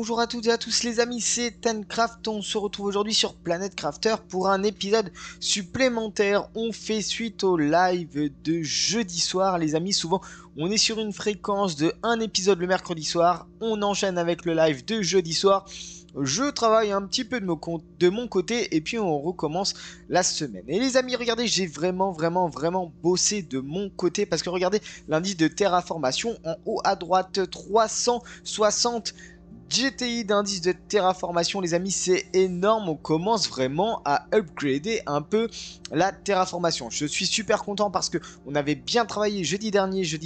bonjour à toutes et à tous les amis, c'est Tencraft. On se retrouve aujourd'hui sur Planet Crafter pour un épisode supplémentaire. On fait suite au live de jeudi soir les amis. Souvent on est sur une fréquence de un épisode le mercredi soir. On enchaîne avec le live de jeudi soir. Je travaille un petit peu de mon côté et puis on recommence la semaine. Et les amis, regardez, j'ai vraiment bossé de mon côté parce que regardez l'indice de terraformation en haut à droite, 360 GTI d'indice de terraformation, les amis, c'est énorme. On commence vraiment à upgrader un peu la terraformation. Je suis super content parce que on avait bien travaillé jeudi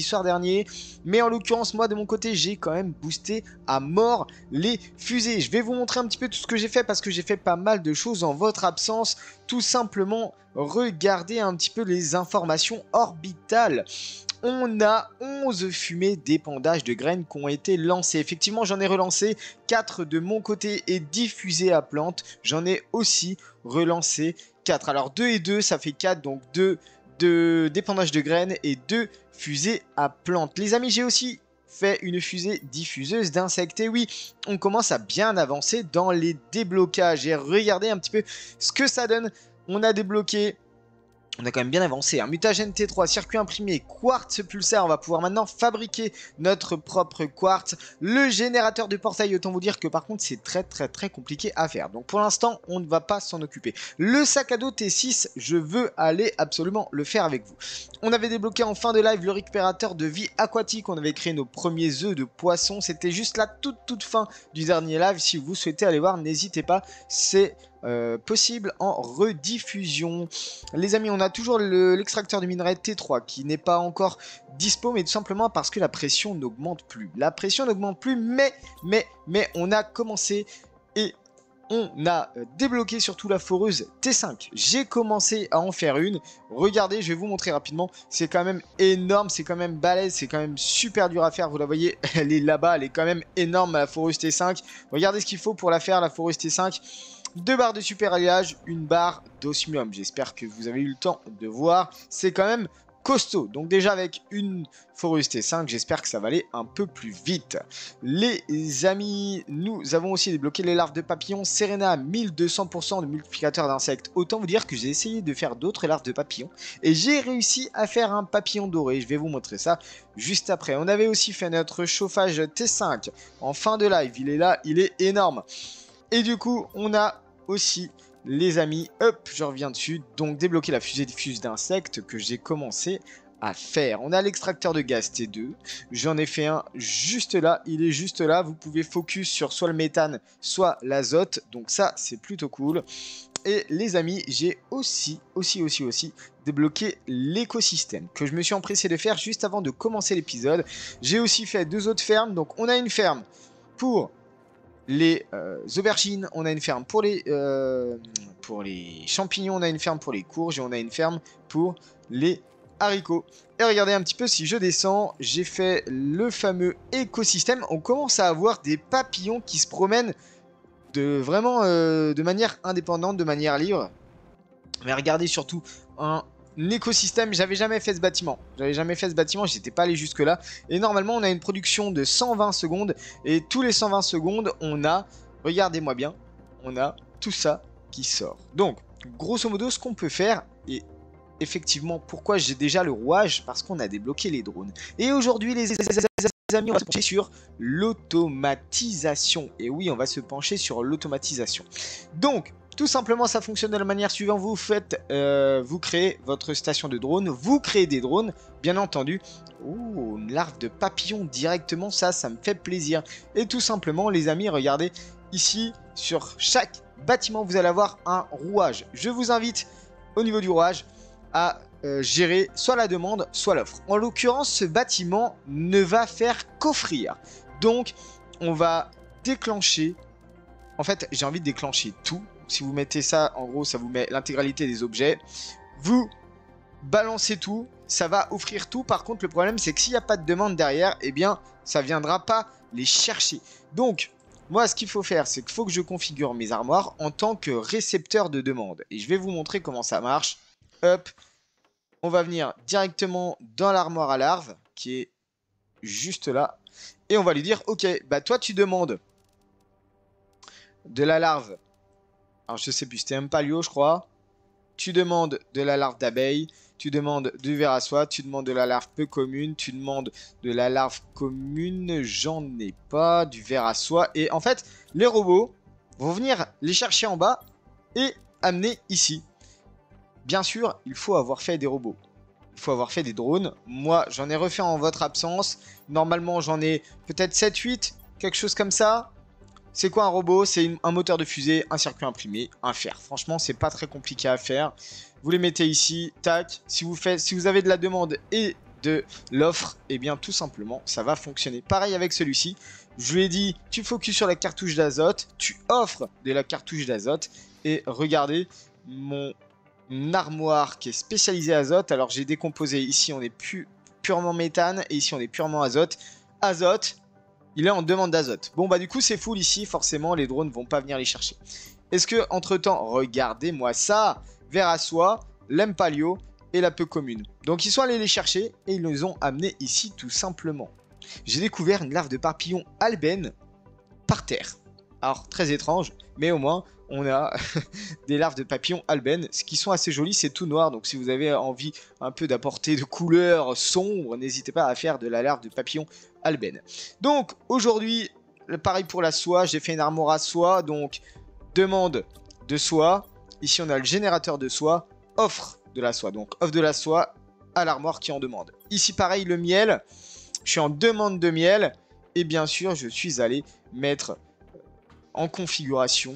soir dernier, mais en l'occurrence, moi de mon côté, j'ai quand même boosté à mort les fusées. Je vais vous montrer un petit peu tout ce que j'ai fait parce que j'ai fait pas mal de choses en votre absence. Tout simplement, regardez un petit peu les informations orbitales. On a 11 fumées d'épandage de graines qui ont été lancées. Effectivement, j'en ai relancé 4 de mon côté et 10 fusées à plantes. J'en ai aussi relancé 4. Alors 2 et 2, ça fait 4, donc 2 d'épandage de graines et 2 fusées à plantes. Les amis, j'ai aussi fait une fusée diffuseuse d'insectes. Et oui, on commence à bien avancer dans les déblocages. Et regardez un petit peu ce que ça donne. On a débloqué... On a quand même bien avancé, hein. Mutagène T3, circuit imprimé, quartz pulsar, on va pouvoir maintenant fabriquer notre propre quartz. Le générateur de portail, autant vous dire que par contre c'est très compliqué à faire. Donc pour l'instant, on ne va pas s'en occuper. Le sac à dos T6, je veux aller absolument le faire avec vous. On avait débloqué en fin de live le récupérateur de vie aquatique, on avait créé nos premiers œufs de poisson. C'était juste la toute fin du dernier live. Si vous souhaitez aller voir, n'hésitez pas, c'est... possible en rediffusion. Les amis, on a toujours l'extracteur de minerai T3 qui n'est pas encore dispo, mais tout simplement parce que la pression n'augmente plus. La pression n'augmente plus, mais on a commencé et on a débloqué surtout la foreuse T5. J'ai commencé à en faire une. Regardez, je vais vous montrer rapidement. C'est quand même énorme, c'est quand même balèze, c'est quand même super dur à faire. Vous la voyez, elle est là-bas, elle est quand même énorme, la foreuse T5. Regardez ce qu'il faut pour la faire, la foreuse T5. 2 barres de super alliage, une barre d'osmium. J'espère que vous avez eu le temps de voir. C'est quand même costaud. Donc déjà avec une foreuse T5, j'espère que ça va aller un peu plus vite. Les amis, nous avons aussi débloqué les larves de papillons. Serena à 1200% de multiplicateur d'insectes. Autant vous dire que j'ai essayé de faire d'autres larves de papillons. Et j'ai réussi à faire un papillon doré. Je vais vous montrer ça juste après. On avait aussi fait notre chauffage T5 en fin de live. Il est là, il est énorme. Et du coup, on a aussi, les amis, hop, je reviens dessus, donc débloquer la fusée diffuse d'insectes que j'ai commencé à faire. On a l'extracteur de gaz T2, j'en ai fait un juste là, il est juste là, vous pouvez focus sur soit le méthane, soit l'azote, donc ça, c'est plutôt cool. Et les amis, j'ai aussi débloqué l'écosystème que je me suis empressé de faire juste avant de commencer l'épisode. J'ai aussi fait 2 autres fermes, donc on a une ferme pour... les aubergines, on a une ferme pour les champignons, on a une ferme pour les courges et on a une ferme pour les haricots. Et regardez un petit peu, si je descends, j'ai fait le fameux écosystème. On commence à avoir des papillons qui se promènent de manière indépendante, de manière libre. Mais regardez surtout un écosystème. J'avais jamais fait ce bâtiment. J'étais pas allé jusque là. Et normalement, on a une production de 120 secondes. Et tous les 120 secondes, on a, regardez-moi bien, on a tout ça qui sort. Donc, grosso modo, ce qu'on peut faire, et effectivement, pourquoi j'ai déjà le rouage? Parce qu'on a débloqué les drones. Et aujourd'hui, les amis, on va se pencher sur l'automatisation. Et oui, on va se pencher sur l'automatisation. Donc, tout simplement, ça fonctionne de la manière suivante. Vous créez votre station de drone, vous créez des drones, bien entendu. Oh, une larve de papillon directement, ça me fait plaisir. Et tout simplement, les amis, regardez, ici, sur chaque bâtiment, vous allez avoir un rouage. Je vous invite, au niveau du rouage, à gérer soit la demande, soit l'offre. En l'occurrence, ce bâtiment ne va faire qu'offrir. Donc, on va déclencher... En fait, j'ai envie de déclencher tout. Si vous mettez ça, en gros, ça vous met l'intégralité des objets. Vous balancez tout, ça va offrir tout. Par contre, le problème, c'est que s'il n'y a pas de demande derrière, eh bien, ça ne viendra pas les chercher. Donc, moi, ce qu'il faut faire, c'est qu'il faut que je configure mes armoires en tant que récepteur de demande. Et je vais vous montrer comment ça marche. Hop, on va venir directement dans l'armoire à larves, qui est juste là. Et on va lui dire, ok, bah toi, tu demandes de la larve. Alors je sais plus, c'était un palio je crois. Tu demandes de la larve d'abeille, tu demandes du ver à soie, tu demandes de la larve peu commune, tu demandes de la larve commune, j'en ai pas, du ver à soie. Et en fait, les robots vont venir les chercher en bas et amener ici. Bien sûr, il faut avoir fait des robots. Il faut avoir fait des drones. Moi, j'en ai refait en votre absence. Normalement, j'en ai peut-être 7-8, quelque chose comme ça. C'est quoi un robot? C'est un moteur de fusée, un circuit imprimé, un fer. Franchement, c'est pas très compliqué à faire. Vous les mettez ici, tac. Si vous avez de la demande et de l'offre, eh bien tout simplement, ça va fonctionner. Pareil avec celui-ci. Je lui ai dit, tu focuses sur la cartouche d'azote, tu offres de la cartouche d'azote. Et regardez, mon armoire qui est spécialisée azote. Alors j'ai décomposé, ici on est purement méthane et ici on est purement azote. Azote. Il est en demande d'azote. Bon bah du coup c'est full ici, forcément les drones vont pas venir les chercher. Est-ce que entre temps, regardez-moi ça, ver à soie, l'empalio et la peu commune. Donc ils sont allés les chercher et ils les ont amenés ici tout simplement. J'ai découvert une larve de papillon albène par terre. Alors très étrange, mais au moins on a des larves de papillons albène. Ce qui sont assez jolies, c'est tout noir. Donc si vous avez envie un peu d'apporter de couleurs sombres, n'hésitez pas à faire de la larve de papillon albène. Donc aujourd'hui, pareil pour la soie, j'ai fait une armoire à soie. Donc demande de soie. Ici on a le générateur de soie, offre de la soie. Donc offre de la soie à l'armoire qui en demande. Ici pareil le miel, je suis en demande de miel. Et bien sûr je suis allé mettre en configuration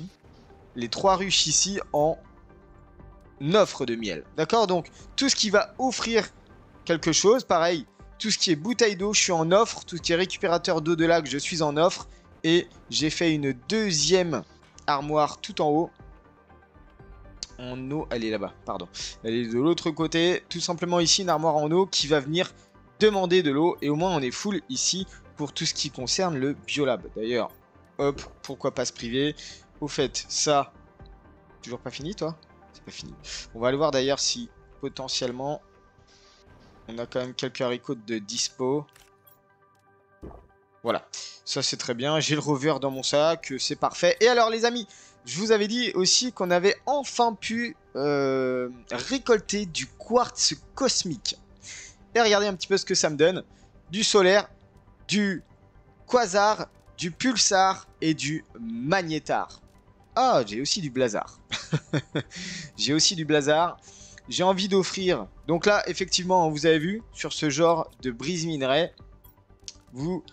les 3 ruches ici en offre de miel. D'accord? Donc, tout ce qui va offrir quelque chose, pareil, tout ce qui est bouteille d'eau, je suis en offre. Tout ce qui est récupérateur d'eau de lac, je suis en offre. Et j'ai fait une deuxième armoire tout en haut. En eau, elle est là-bas, pardon. Elle est de l'autre côté. Tout simplement ici, une armoire en eau qui va venir demander de l'eau. Et au moins, on est full ici pour tout ce qui concerne le biolab. D'ailleurs, hop, pourquoi pas se priver? Au fait, ça, toujours pas fini toi? C'est pas fini. On va aller voir d'ailleurs si potentiellement on a quand même quelques haricots de dispo. Voilà, ça c'est très bien. J'ai le rover dans mon sac, c'est parfait. Et alors les amis, je vous avais dit aussi qu'on avait enfin pu récolter du quartz cosmique. Et regardez un petit peu ce que ça me donne. Du solaire, du quasar, du pulsar et du magnétar. Ah, j'ai aussi du blazar. J'ai aussi du blazar. J'ai envie d'offrir. Donc là, effectivement, vous avez vu, sur ce genre de brise minerai, vous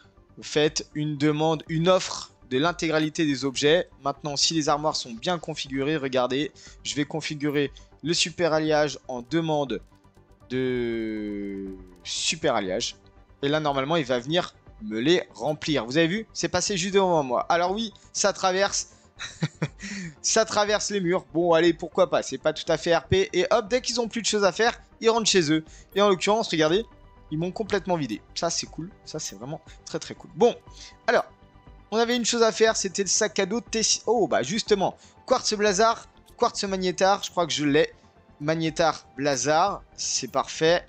faites une demande, une offre de l'intégralité des objets. Maintenant, si les armoires sont bien configurées, regardez, je vais configurer le super alliage en demande de super alliage. Et là, normalement, il va venir me les remplir. Vous avez vu? C'est passé juste devant moi. Alors oui, ça traverse. Ça traverse les murs. Bon, allez, pourquoi pas. C'est pas tout à fait RP. Et hop, dès qu'ils ont plus de choses à faire, ils rentrent chez eux. Et en l'occurrence, regardez, ils m'ont complètement vidé. Ça, c'est cool. Ça, c'est vraiment très, très cool. Bon, alors, on avait une chose à faire. C'était le sac à dos T6. Oh, bah, justement, quartz blazar, quartz magnétar. Je crois que je l'ai. Magnétar blazar. C'est parfait.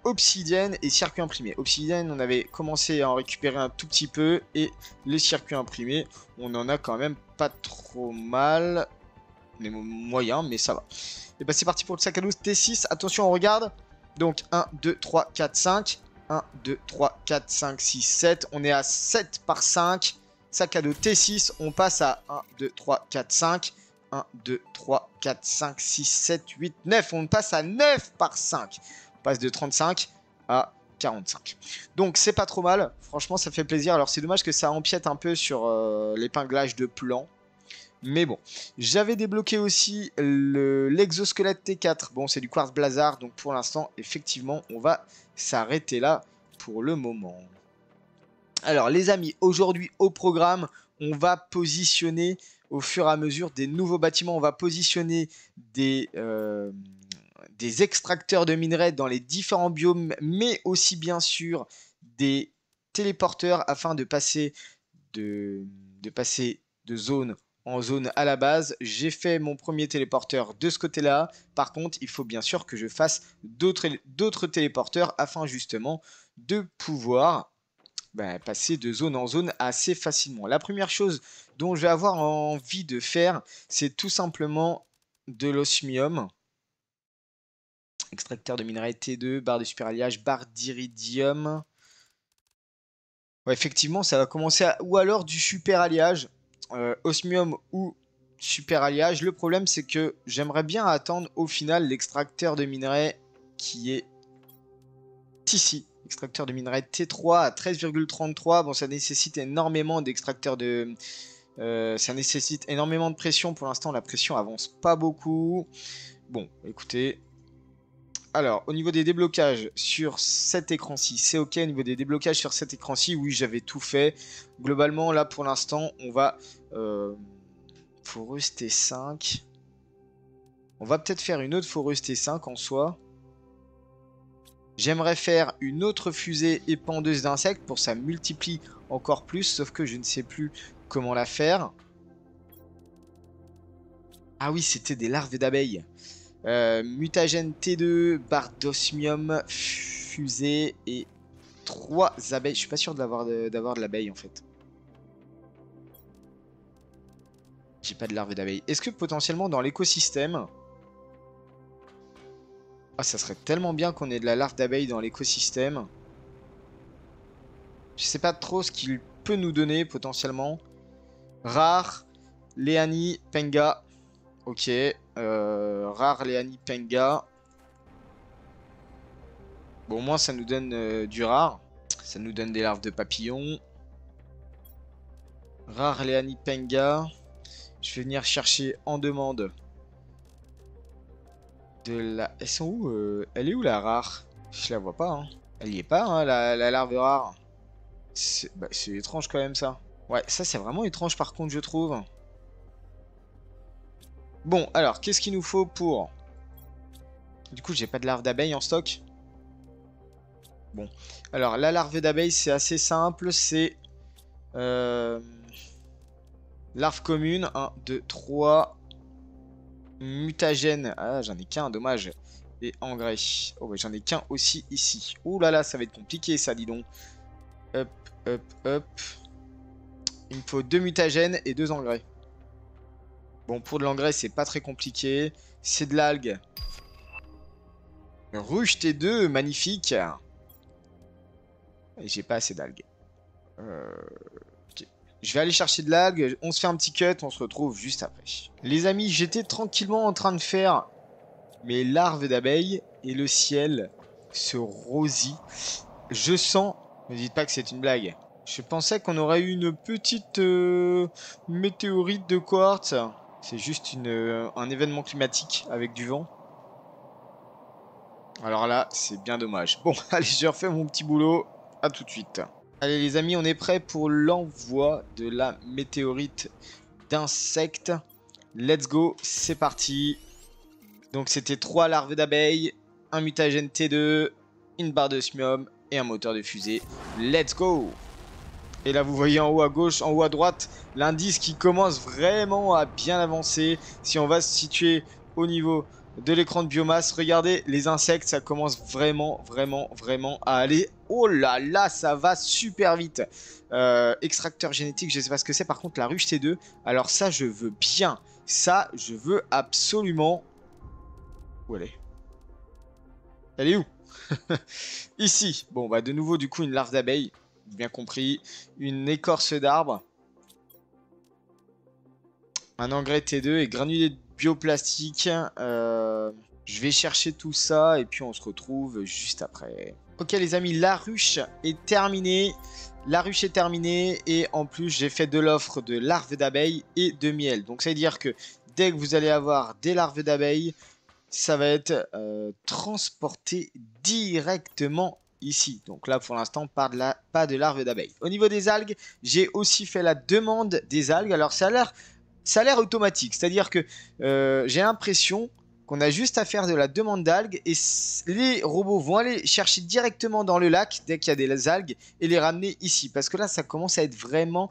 Obsidienne et circuit imprimé. Obsidienne, on avait commencé à en récupérer un tout petit peu. Et le circuit imprimé, on en a quand même pas trop mal. Mais moyen, mais ça va. Et bah c'est parti pour le sac à dos T6. Attention, on regarde. Donc 1, 2, 3, 4, 5. 1, 2, 3, 4, 5, 6, 7. On est à 7 par 5. Sac à dos T6. On passe à 1, 2, 3, 4, 5. 1, 2, 3, 4, 5, 6, 7, 8, 9. On passe à 9 par 5. On passe de 35 à 45. Donc c'est pas trop mal. Franchement, ça fait plaisir. Alors c'est dommage que ça empiète un peu sur l'épinglage de plan. Mais bon, j'avais débloqué aussi l'exosquelette T4. Bon, c'est du quartz blazar, donc pour l'instant, effectivement, on va s'arrêter là pour le moment. Alors, les amis, aujourd'hui au programme, on va positionner au fur et à mesure des nouveaux bâtiments. On va positionner des extracteurs de minerais dans les différents biomes, mais aussi bien sûr des téléporteurs afin de passer de zone en zone à la base. J'ai fait mon premier téléporteur de ce côté-là. Par contre, il faut bien sûr que je fasse d'autres téléporteurs afin justement de pouvoir passer de zone en zone assez facilement. La première chose dont je vais avoir envie de faire, c'est tout simplement de l'osmium. Extracteur de minerai T2, barre de super alliage, barre d'iridium. Ouais, effectivement, ça va commencer à... Ou alors du super alliage, osmium ou super alliage. Le problème, c'est que j'aimerais bien attendre au final l'extracteur de minerai qui est ici. Extracteur de minerai T3 à 13,33. Bon, ça nécessite énormément d'extracteurs de... ça nécessite énormément de pression. Pour l'instant, la pression avance pas beaucoup. Bon, écoutez... Alors, au niveau des déblocages sur cet écran-ci, c'est ok. Au niveau des déblocages sur cet écran-ci, oui, j'avais tout fait. Globalement, là, pour l'instant, on va... Foreuse T5. On va peut-être faire une autre foreuse T5 en soi. J'aimerais faire une autre fusée épandeuse d'insectes pour que ça multiplie encore plus, sauf que je ne sais plus comment la faire. Ah oui, c'était des larves d'abeilles. Mutagène T2, barre d'osmium, fusée et 3 abeilles. Je suis pas sûr d'avoir de l'abeille en fait. J'ai pas de larves d'abeilles. Est-ce que potentiellement dans l'écosystème... Ah, ça serait tellement bien qu'on ait de la larve d'abeille dans l'écosystème. Je sais pas trop ce qu'il peut nous donner potentiellement. Rare, Léani, Penga. Ok. Rare, Léani, Penga. Bon, au moins ça nous donne du rare. Ça nous donne des larves de papillons. Rare, Léani, Penga. Je vais venir chercher en demande de la... Elles sont où Elle est où la rare? Je la vois pas, hein. Elle y est pas, hein, la larve rare. C'est étrange quand même ça. Ouais, ça c'est vraiment étrange par contre je trouve. Bon, alors, qu'est-ce qu'il nous faut pour... Du coup, j'ai pas de larve d'abeille en stock. Bon, alors la larve d'abeille c'est assez simple, c'est... Larve commune, 1, 2, 3... Mutagène, ah j'en ai qu'un, dommage. Et engrais, oh ouais, j'en ai qu'un aussi ici. Ouh là là, ça va être compliqué ça, dis donc. Hop, hop, hop. Il me faut 2 mutagènes et 2 engrais. Bon, pour de l'engrais, c'est pas très compliqué. C'est de l'algue. Ruche T2, magnifique. Et j'ai pas assez d'algues. Ok. Je vais aller chercher de l'algue. On se fait un petit cut, on se retrouve juste après. Les amis, j'étais tranquillement en train de faire mes larves d'abeilles et le ciel se rosit. Je sens... Ne dites pas que c'est une blague. Je pensais qu'on aurait eu une petite météorite de quartz. C'est juste un événement climatique avec du vent. Alors là, c'est bien dommage. Bon, allez, je refais mon petit boulot. À tout de suite. Allez les amis, on est prêt pour l'envoi de la météorite d'insectes. Let's go, c'est parti. Donc c'était 3 larves d'abeilles, un mutagène T2, une barre d'osmium et un moteur de fusée. Let's go! Et là vous voyez en haut à gauche, en haut à droite, l'indice qui commence vraiment à bien avancer. Si on va se situer au niveau de l'écran de biomasse, regardez les insectes, ça commence vraiment à aller. Oh là là, ça va super vite. Extracteur génétique, je sais pas ce que c'est. Par contre la ruche T2, alors ça je veux bien. Ça je veux absolument. Où elle est? Elle est où? Ici. Bon bah de nouveau du coup une larve d'abeille. Bien compris. Une écorce d'arbre. Un engrais T2 et granulé de bioplastique. Je vais chercher tout ça et puis on se retrouve juste après. Ok les amis, la ruche est terminée. La ruche est terminée et en plus j'ai fait de l'offre de larves d'abeilles et de miel. Donc ça veut dire que dès que vous allez avoir des larves d'abeilles, ça va être transporté directement ici. Donc là pour l'instant pas de larves d'abeilles. Au niveau des algues, j'ai aussi fait la demande des algues. Alors ça a l'air automatique, c'est-à-dire que j'ai l'impression qu'on a juste à faire de la demande d'algues et les robots vont aller chercher directement dans le lac dès qu'il y a des algues et les ramener ici. Parce que là, ça commence à être vraiment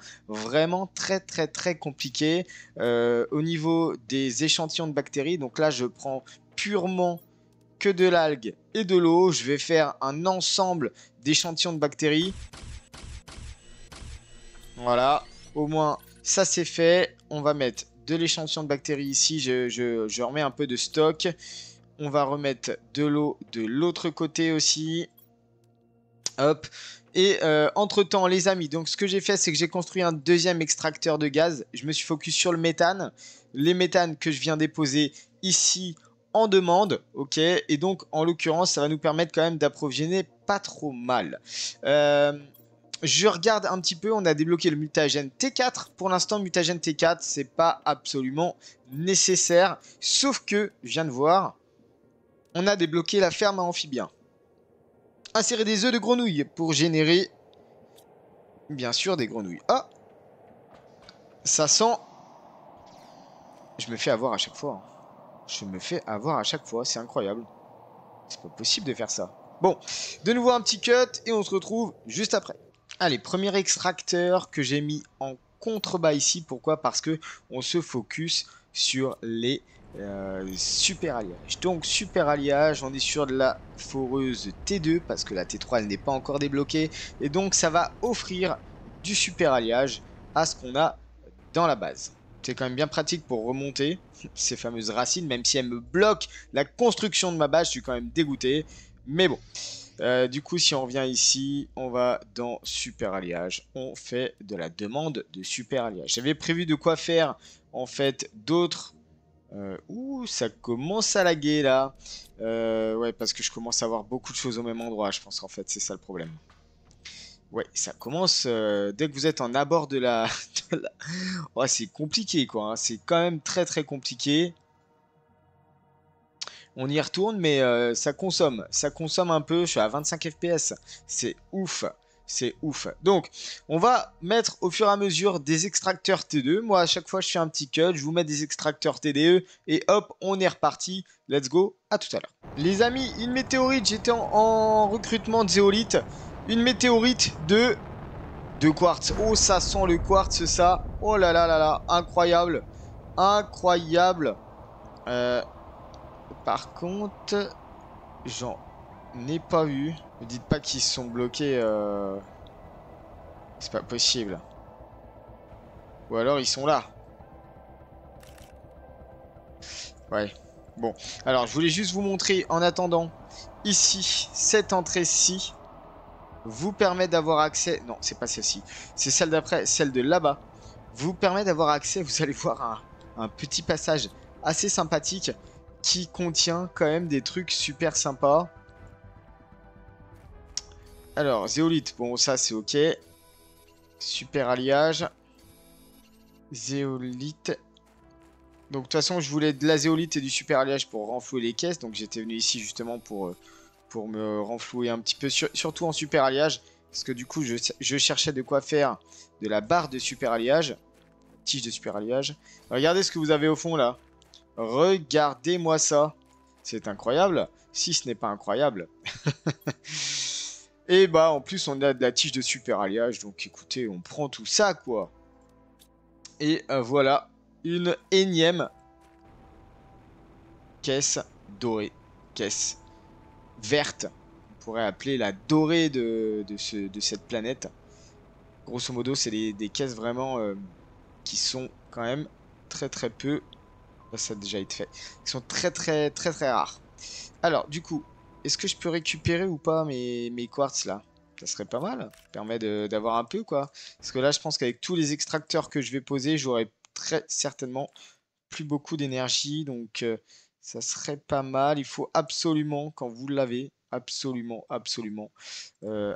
très compliqué au niveau des échantillons de bactéries. Donc là, je prends purement que de l'algue et de l'eau. Je vais faire un ensemble d'échantillons de bactéries. Voilà, au moins ça c'est fait. On va mettre de l'échantillon de bactéries ici. Je remets un peu de stock. On va remettre de l'eau de l'autre côté aussi. Hop. Et entre-temps, les amis, donc ce que j'ai fait, c'est que j'ai construit un deuxième extracteur de gaz. Je me suis focus sur le méthane. Les méthanes que je viens déposer ici en demande. Ok. Et donc, en l'occurrence, ça va nous permettre quand même d'approvisionner pas trop mal. Je regarde un petit peu, on a débloqué le mutagène T4. Pour l'instant, le mutagène T4, c'est pas absolument nécessaire. Sauf que, je viens de voir, on a débloqué la ferme à amphibiens. Insérer des œufs de grenouille pour générer, bien sûr, des grenouilles. Ah, ça sent... Je me fais avoir à chaque fois. Je me fais avoir à chaque fois, c'est incroyable. C'est pas possible de faire ça. Bon, de nouveau un petit cut et on se retrouve juste après. Allez, premier extracteur que j'ai mis en contrebas ici. Pourquoi? Parce que on se focus sur les super alliages. Donc super alliage, on est sur de la foreuse T2 parce que la T3 elle n'est pas encore débloquée. Et donc ça va offrir du super alliage à ce qu'on a dans la base. C'est quand même bien pratique pour remonter ces fameuses racines, même si elles me bloquent la construction de ma base, je suis quand même dégoûté. Mais bon. Du coup, si on revient ici, on va dans super alliage. On fait de la demande de super alliage. J'avais prévu de quoi faire en fait d'autres. Ouh, ça commence à laguer là. Ouais, parce que je commence à avoir beaucoup de choses au même endroit, je pense en fait, c'est ça le problème. Ouais, ça commence dès que vous êtes en abord de la... Ouais, c'est compliqué quoi, hein. C'est quand même très très compliqué. On y retourne, mais ça consomme. Ça consomme un peu. Je suis à 25 FPS. C'est ouf. C'est ouf. Donc, on va mettre au fur et à mesure des extracteurs T2. Moi, à chaque fois, je fais un petit cut. Je vous mets des extracteurs TDE. Et hop, on est reparti. Let's go. À tout à l'heure. Les amis, une météorite. J'étais en recrutement de zéolite. Une météorite de quartz. Oh, ça sent le quartz, ça. Oh là là là là. Incroyable. Incroyable. Par contre, j'en ai pas vu. Ne dites pas qu'ils sont bloqués. C'est pas possible. Ou alors ils sont là. Ouais. Bon. Alors, je voulais juste vous montrer en attendant. Ici, cette entrée-ci vous permet d'avoir accès. Non, c'est pas celle-ci. C'est celle d'après, celle de là-bas. Vous permet d'avoir accès. Vous allez voir un petit passage assez sympathique qui contient quand même des trucs super sympas. Alors, zéolite, bon, ça c'est ok. Super alliage. Zéolite. Donc, de toute façon, je voulais de la zéolite et du super alliage pour renflouer les caisses. Donc, j'étais venu ici justement pour me renflouer un petit peu, surtout en super alliage. Parce que du coup, je cherchais de quoi faire de la barre de super alliage. Tige de super alliage. Regardez ce que vous avez au fond là. Regardez-moi ça. C'est incroyable. Si ce n'est pas incroyable. Et bah en plus on a de la tige de super alliage. Donc écoutez, on prend tout ça quoi. Et voilà une énième caisse dorée. Caisse verte. On pourrait appeler la dorée de cette planète. Grosso modo, c'est des caisses vraiment qui sont quand même très très peu. Ça a déjà été fait. Qui sont très très très très rares. Alors, du coup, est-ce que je peux récupérer ou pas mes quartz là? Ça serait pas mal. Ça permet d'avoir un peu quoi. Parce que là, je pense qu'avec tous les extracteurs que je vais poser, j'aurai très certainement plus beaucoup d'énergie. Donc, ça serait pas mal. Il faut absolument, quand vous l'avez, absolument, absolument,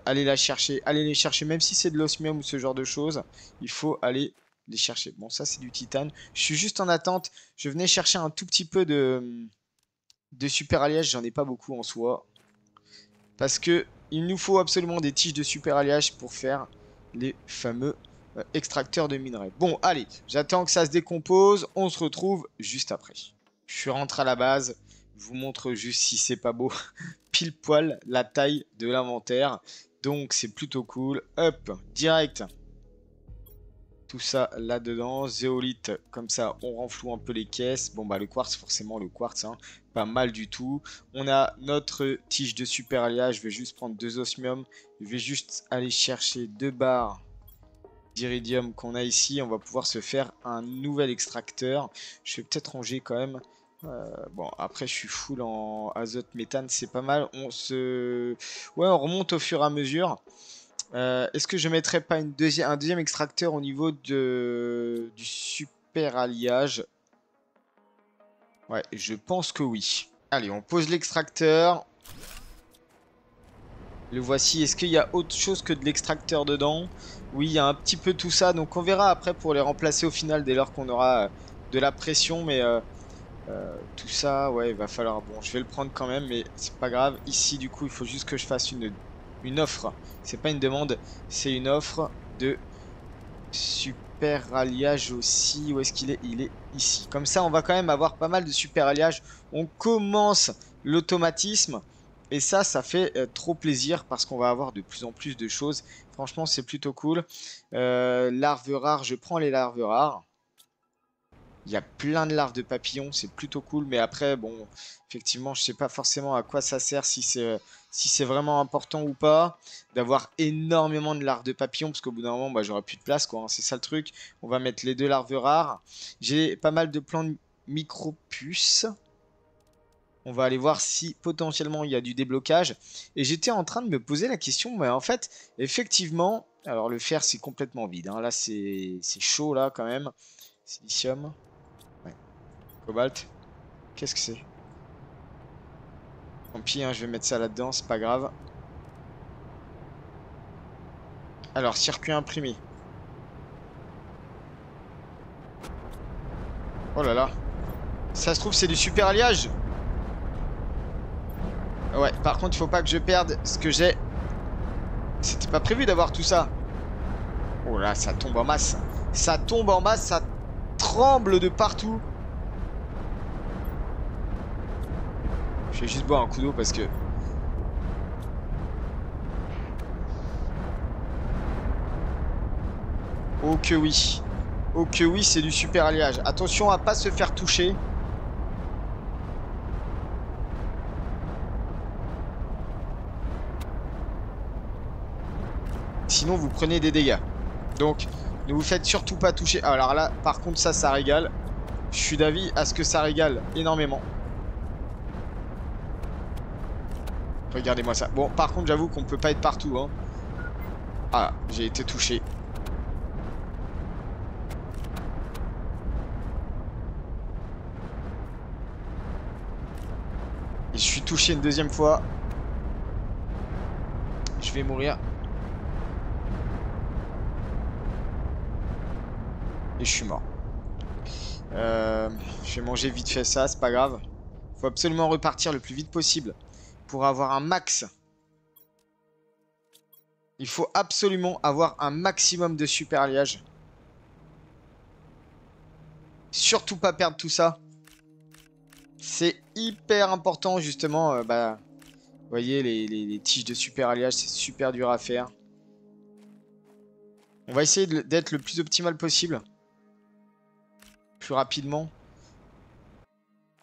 aller la chercher. Aller les chercher, même si c'est de l'osmium ou ce genre de choses. Il faut aller les chercher. Bon, ça, c'est du titane. Je suis juste en attente. Je venais chercher un tout petit peu de super alliage. J'en ai pas beaucoup en soi. Parce que il nous faut absolument des tiges de super alliage pour faire les fameux extracteurs de minerais. Bon, allez, j'attends que ça se décompose. On se retrouve juste après. Je suis rentré à la base. Je vous montre juste si c'est pas beau. Pile poil la taille de l'inventaire. Donc c'est plutôt cool. Hop, direct. Tout ça là-dedans. Zéolite, comme ça, on renfloue un peu les caisses. Bon, bah le quartz, forcément, le quartz, hein, pas mal du tout. On a notre tige de super alliage. Je vais juste prendre 2 osmium. Je vais juste aller chercher 2 barres d'iridium qu'on a ici, on va pouvoir se faire un nouvel extracteur. Je vais peut-être ranger quand même. Bon, après je suis full en azote méthane, c'est pas mal. Ouais, on remonte au fur et à mesure. Est-ce que je mettrais pas un deuxième extracteur au niveau du super alliage? Ouais, je pense que oui. Allez, on pose l'extracteur. Le voici. Est-ce qu'il y a autre chose que de l'extracteur dedans? Oui, il y a un petit peu tout ça. Donc on verra après pour les remplacer au final dès lors qu'on aura de la pression. Mais tout ça, ouais, il va falloir... Bon, je vais le prendre quand même, mais c'est pas grave. Ici, du coup, il faut juste que je fasse une offre. C'est pas une demande, c'est une offre de super alliage aussi. Où est-ce qu'il est? Il est ici. Comme ça, on va quand même avoir pas mal de super alliages. On commence l'automatisme. Et ça fait trop plaisir parce qu'on va avoir de plus en plus de choses. Franchement, c'est plutôt cool. Larves rares, je prends les larves rares. Il y a plein de larves de papillons, c'est plutôt cool. Mais après, bon, effectivement, je sais pas forcément à quoi ça sert, si c'est vraiment important ou pas, d'avoir énormément de larves de papillons, parce qu'au bout d'un moment, bah, j'aurai plus de place, quoi, hein, c'est ça le truc. On va mettre les 2 larves rares. J'ai pas mal de plans de micro-puces. On va aller voir si potentiellement il y a du déblocage. Et j'étais en train de me poser la question, mais en fait, effectivement, alors le fer c'est complètement vide, hein. Là c'est chaud là quand même. Silicium. Ouais. Cobalt. Qu'est-ce que c'est? Tant pis, hein, je vais mettre ça là-dedans, c'est pas grave. Alors, circuit imprimé. Oh là là. Ça se trouve, c'est du super alliage. Ouais, par contre, il faut pas que je perde ce que j'ai. C'était pas prévu d'avoir tout ça. Oh là, ça tombe en masse. Ça tombe en masse, ça tremble de partout. Je vais juste boire un coup d'eau parce que... Oh que oui. Oh que oui, c'est du super alliage. Attention à pas se faire toucher. Sinon, vous prenez des dégâts. Donc, ne vous faites surtout pas toucher. Alors là, par contre, ça régale. Je suis d'avis à ce que ça régale énormément. Regardez-moi ça. Bon, par contre, j'avoue qu'on peut pas être partout, hein. Ah, j'ai été touché. Et je suis touché une deuxième fois. Je vais mourir. Et je suis mort. Je vais manger vite fait ça, c'est pas grave. Faut absolument repartir le plus vite possible pour avoir un max. Il faut absolument avoir un maximum de super alliage. Surtout pas perdre tout ça. C'est hyper important justement. Bah, vous voyez les tiges de super alliage, c'est super dur à faire. On va essayer d'être le plus optimal possible. Plus rapidement.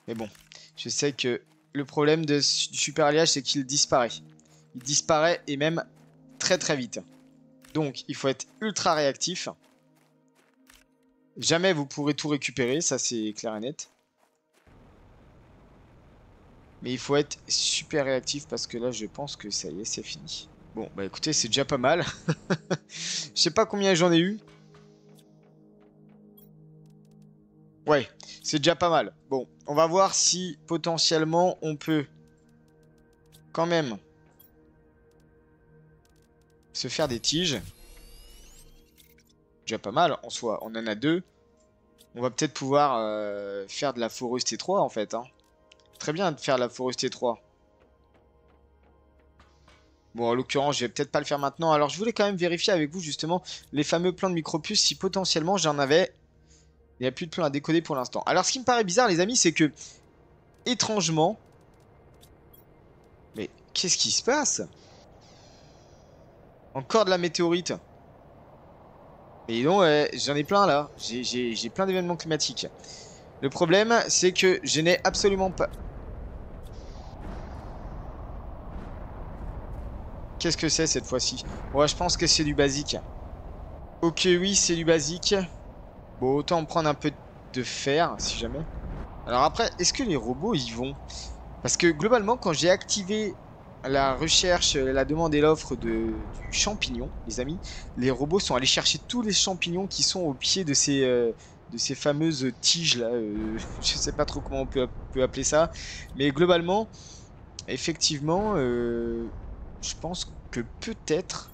Mais bon, je sais que le problème du super alliage, c'est qu'il disparaît. Il disparaît et même très très vite. Donc, il faut être ultra réactif. Jamais vous pourrez tout récupérer, ça c'est clair et net. Mais il faut être super réactif parce que là, je pense que ça y est, c'est fini. Bon, bah écoutez, c'est déjà pas mal. Je sais pas combien j'en ai eu. Ouais, c'est déjà pas mal. Bon, on va voir si potentiellement on peut quand même se faire des tiges. Déjà pas mal en soi. On en a 2. On va peut-être pouvoir faire de la foreuse T3 en fait, hein. Très bien de faire de la foreuse T3. Bon, en l'occurrence, je vais peut-être pas le faire maintenant. Alors, je voulais quand même vérifier avec vous justement les fameux plans de micropuces si potentiellement j'en avais. Il n'y a plus de plan à décoder pour l'instant. Alors, ce qui me paraît bizarre, les amis, c'est que, étrangement... Mais qu'est-ce qui se passe? Encore de la météorite. Et donc, j'en ai plein, là. J'ai plein d'événements climatiques. Le problème, c'est que je n'ai absolument pas... Qu'est-ce que c'est, cette fois-ci? Ouais, je pense que c'est du basique. Ok, oui, c'est du basique. Bon, autant en prendre un peu de fer, si jamais. Alors après, est-ce que les robots y vont? Parce que globalement, quand j'ai activé la recherche, la demande et l'offre du champignon, les amis, les robots sont allés chercher tous les champignons qui sont au pied de ces fameuses tiges là. Je sais pas trop comment on peut appeler ça. Mais globalement, effectivement, je pense que peut-être.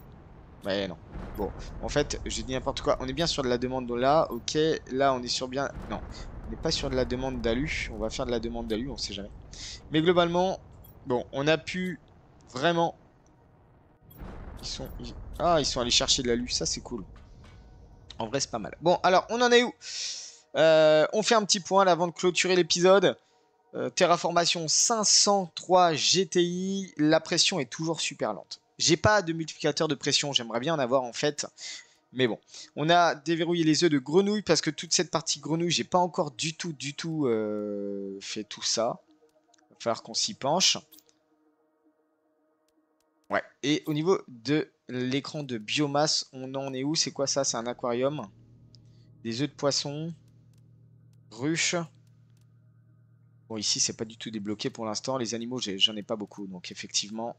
Ouais, non. Bon, en fait, j'ai dit n'importe quoi. On est bien sur de la demande là, ok. Là, on est sur bien. Non, on n'est pas sur de la demande d'alu. On va faire de la demande d'alu, on sait jamais. Mais globalement, bon, on a pu vraiment. Ah, ils sont allés chercher de l'alu, ça c'est cool. En vrai, c'est pas mal. Bon, alors, on en est où? On fait un petit point là avant de clôturer l'épisode. Terraformation 503 GTI. La pression est toujours super lente. J'ai pas de multiplicateur de pression, j'aimerais bien en avoir en fait. Mais bon, on a déverrouillé les œufs de grenouille parce que toute cette partie grenouille, j'ai pas encore du tout fait tout ça. Il va falloir qu'on s'y penche. Ouais, et au niveau de l'écran de biomasse, on en est où? C'est quoi ça? C'est un aquarium. Des œufs de poisson. Ruche. Bon, ici, c'est pas du tout débloqué pour l'instant. Les animaux, j'en ai pas beaucoup. Donc, effectivement,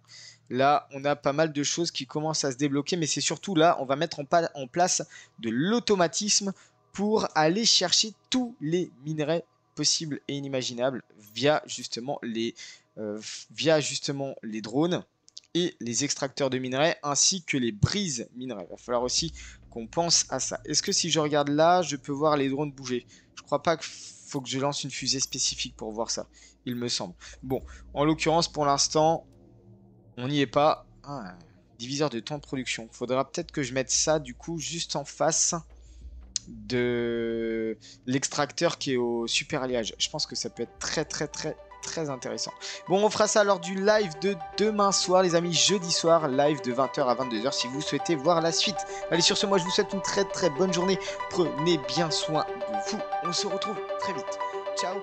là, on a pas mal de choses qui commencent à se débloquer. Mais c'est surtout là, on va mettre en place de l'automatisme pour aller chercher tous les minerais possibles et inimaginables via justement les drones et les extracteurs de minerais ainsi que les brises minerais. Il va falloir aussi qu'on pense à ça. Est-ce que si je regarde là, je peux voir les drones bouger? Je crois pas qu'il faut que je lance une fusée spécifique pour voir ça, il me semble. Bon, en l'occurrence, pour l'instant, on n'y est pas. Ah, diviseur de temps de production. Faudra peut-être que je mette ça, du coup, juste en face de l'extracteur qui est au super alliage. Je pense que ça peut être très intéressant. Bon, on fera ça lors du live de demain soir, les amis, jeudi soir, live de 20h à 22h si vous souhaitez voir la suite. Allez, sur ce, moi je vous souhaite une très bonne journée. Prenez bien soin de vous. On se retrouve très vite. Ciao.